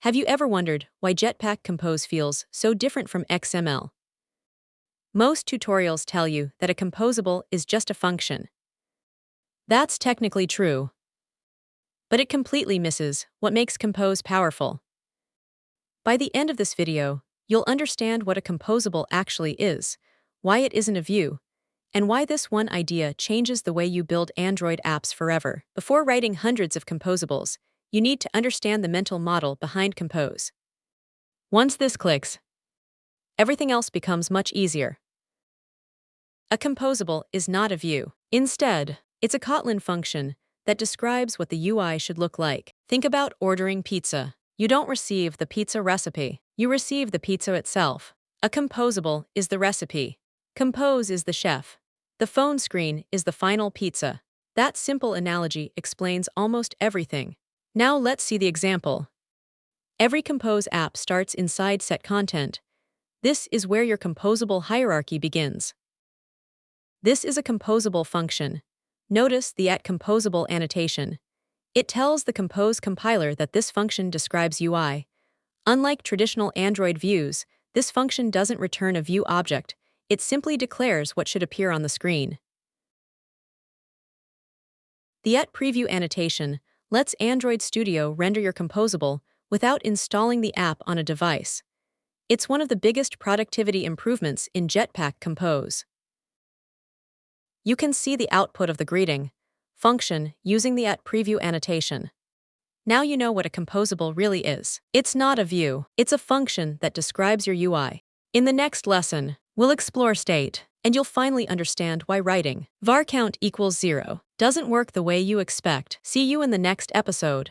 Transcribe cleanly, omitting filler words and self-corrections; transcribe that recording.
Have you ever wondered why Jetpack Compose feels so different from XML? Most tutorials tell you that a composable is just a function. That's technically true, but it completely misses what makes Compose powerful. By the end of this video, you'll understand what a composable actually is, why it isn't a view, and why this one idea changes the way you build Android apps forever. Before writing hundreds of composables, you need to understand the mental model behind Compose. Once this clicks, everything else becomes much easier. A composable is not a view. Instead, it's a Kotlin function that describes what the UI should look like. Think about ordering pizza. You don't receive the pizza recipe. You receive the pizza itself. A composable is the recipe. Compose is the chef. The phone screen is the final pizza. That simple analogy explains almost everything. Now let's see the example. Every Compose app starts inside setContent. This is where your composable hierarchy begins. This is a composable function. Notice the @composable annotation. It tells the Compose compiler that this function describes UI. Unlike traditional Android views, this function doesn't return a view object. It simply declares what should appear on the screen. The @preview annotation lets Android Studio render your composable without installing the app on a device. It's one of the biggest productivity improvements in Jetpack Compose. You can see the output of the greeting function using the @preview annotation. Now you know what a composable really is. It's not a view. It's a function that describes your UI. In the next lesson, we'll explore state, and you'll finally understand why writing var count equals 0 doesn't work the way you expect. See you in the next episode.